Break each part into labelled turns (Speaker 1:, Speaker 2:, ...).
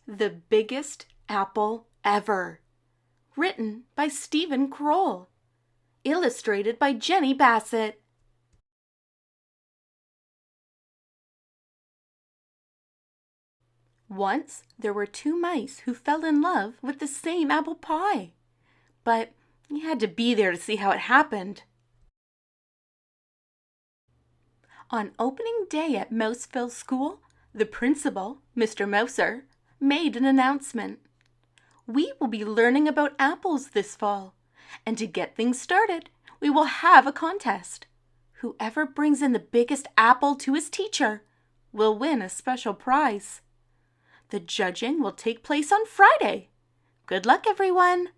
Speaker 1: The Biggest Apple Ever. Written by Kroll. Illustrated by Jeni Basset. Once there were two mice who fell in love with the same apple pie. But you had to be there to see how it happened. On opening day at Mouseville School, the principal, Mr. Mouser, made an announcement. We will be learning about apples this fall, and to get things started, we will have a contest. Whoever brings in the biggest apple to his teacher will win a special prize. The judging will take place on Friday. Good luck, everyone!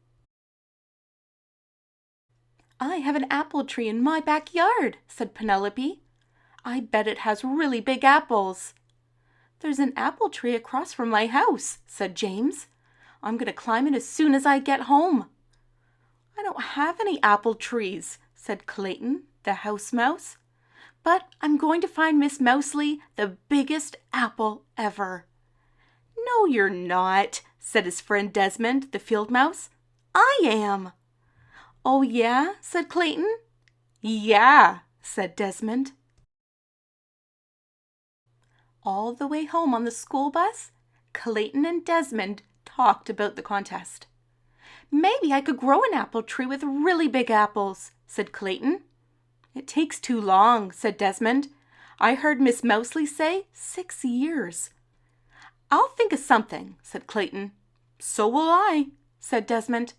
Speaker 1: I have an apple tree in my backyard, said Penelope. I bet it has really big apples. There's an apple tree across from my house, said James. I'm going to climb it as soon as I get home. I don't have any apple trees, said Clayton, the house mouse. But I'm going to find Miss Mousely the biggest apple ever. No, you're not, said his friend Desmond, the field mouse. I am. Oh, yeah, said Clayton. Yeah, said Desmond. All the way home on the school bus, Clayton and Desmond talked about the contest. Maybe I could grow an apple tree with really big apples, said Clayton. It takes too long, said Desmond. I heard Miss Mousely say 6 years. I'll think of something, said Clayton. So will I, said Desmond.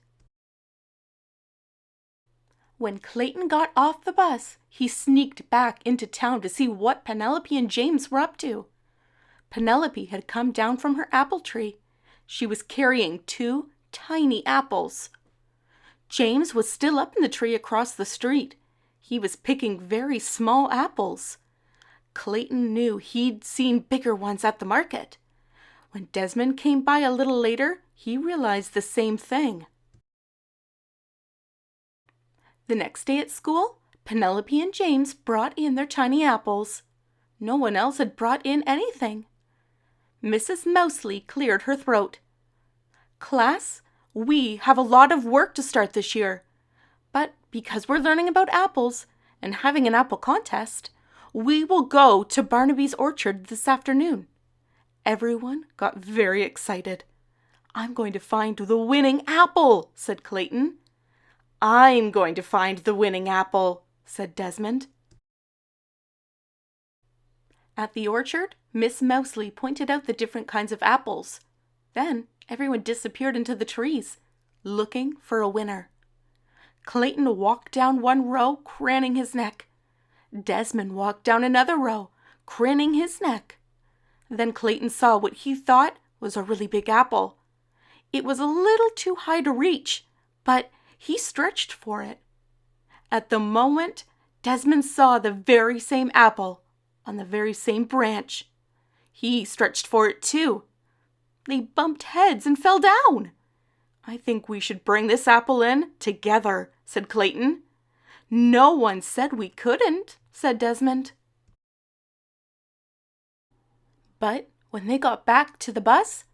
Speaker 1: When Clayton got off the bus, he sneaked back into town to see what Penelope and James were up to. Penelope had come down from her apple tree. She was carrying 2 tiny apples. James was still up in the tree across the street. He was picking very small apples. Clayton knew he'd seen bigger ones at the market. When Desmond came by a little later, he realized the same thing. The next day at school, Penelope and James brought in their tiny apples. No one else had brought in anything. Mrs. Mousely cleared her throat. Class, we have a lot of work to start this year. But because we're learning about apples and having an apple contest, we will go to Barnaby's orchard this afternoon. Everyone got very excited. I'm going to find the winning apple, said Clayton. I'm going to find the winning apple, said Desmond. At the orchard, Miss Mousely pointed out the different kinds of apples. Then everyone disappeared into the trees, looking for a winner. Clayton walked down one row, craning his neck. Desmond walked down another row, craning his neck. Then Clayton saw what he thought was a really big apple. It was a little too high to reach, but he stretched for it. At the moment, Desmond saw the very same apple on the very same branch. He stretched for it too. They bumped heads and fell down. I think we should bring this apple in together, said Clayton. No one said we couldn't, said Desmond. But when they got back to the bus,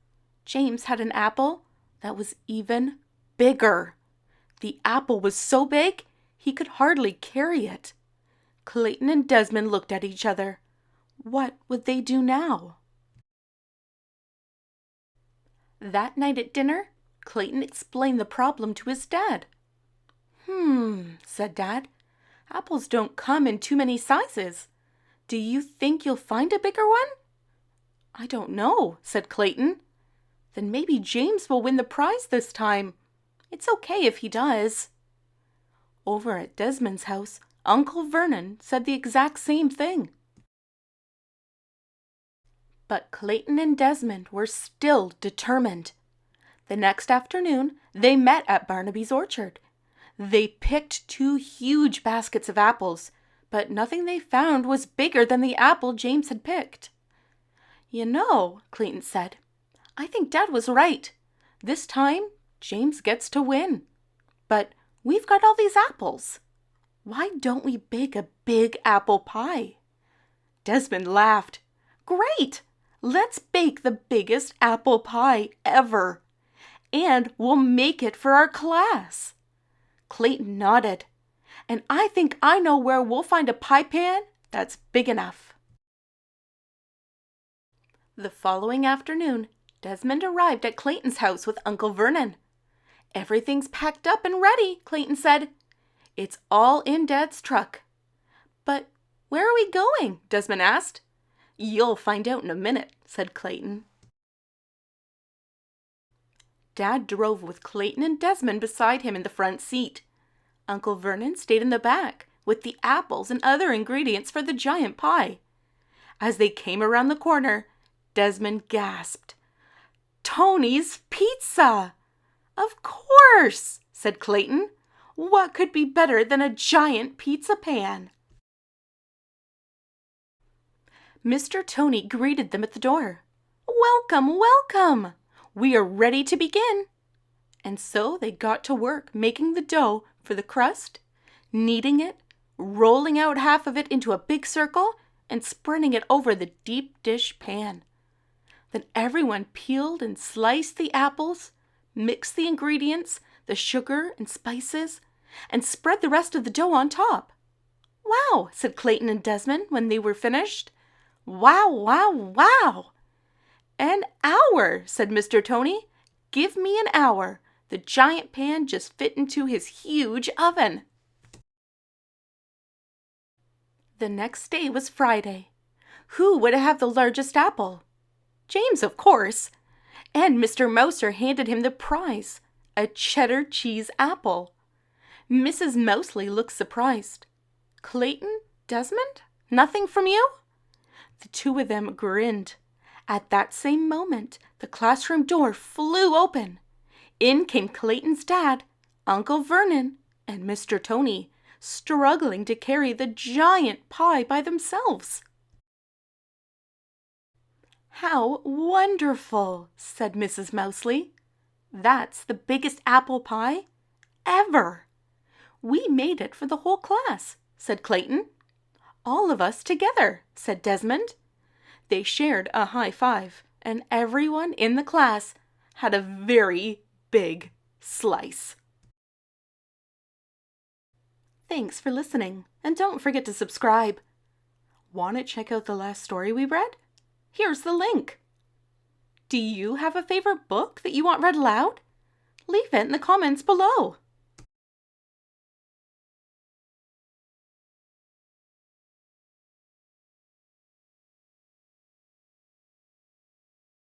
Speaker 1: James had an apple that was even bigger. The apple was so big, he could hardly carry it. Clayton and Desmond looked at each other. What would they do now? That night at dinner, Clayton explained the problem to his dad. Said Dad. Apples don't come in too many sizes. Do you think you'll find a bigger one? I don't know, said Clayton. Then maybe James will win the prize this time. It's okay if he does. Over at Desmond's house, Uncle Vernon said the exact same thing. But Clayton and Desmond were still determined. The next afternoon, they met at Barnaby's orchard. They picked 2 huge baskets of apples, but nothing they found was bigger than the apple James had picked. You know, Clayton said, I think Dad was right. This time, James gets to win. But we've got all these apples. Why don't we bake a big apple pie? Desmond laughed. Great! Let's bake the biggest apple pie ever, and we'll make it for our class." Clayton nodded. "And I think I know where we'll find a pie pan that's big enough." The following afternoon, Desmond arrived at Clayton's house with Uncle Vernon. "Everything's packed up and ready," Clayton said. "It's all in Dad's truck." "But where are we going?" Desmond asked. "You'll find out in a minute," said Clayton. Dad drove with Clayton and Desmond beside him in the front seat. Uncle Vernon stayed in the back with the apples and other ingredients for the giant pie. As they came around the corner, Desmond gasped, "Tony's Pizza!" "Of course," said Clayton. "What could be better than a giant pizza pan?" Mr. Tony greeted them at the door. "Welcome, welcome! We are ready to begin." And so they got to work making the dough for the crust, kneading it, rolling out half of it into a big circle, and spreading it over the deep dish pan. Then everyone peeled and sliced the apples, mixed the ingredients, the sugar and spices, and spread the rest of the dough on top. "Wow," said Clayton and Desmond when they were finished. "Wow, wow, wow!" "An hour," said Mr. Tony. "Give me an hour. The giant pan just fit into his huge oven." The next day was Friday. Who would have the largest apple? James, of course. And Mr. Mouser handed him the prize, a cheddar cheese apple. Mrs. Mouseville looked surprised. "Clayton, Desmond, nothing from you?" The two of them grinned. At that same moment, the classroom door flew open. In came Clayton's dad, Uncle Vernon, and Mr. Tony, struggling to carry the giant pie by themselves. "How wonderful," said Mrs. Mouseville. "That's the biggest apple pie ever." "We made it for the whole class," said Clayton. "All of us together," said Desmond. They shared a high five, and everyone in the class had a very big slice. Thanks for listening, and don't forget to subscribe. Want to check out the last story we read? Here's the link. Do you have a favorite book that you want read aloud? Leave it in the comments below.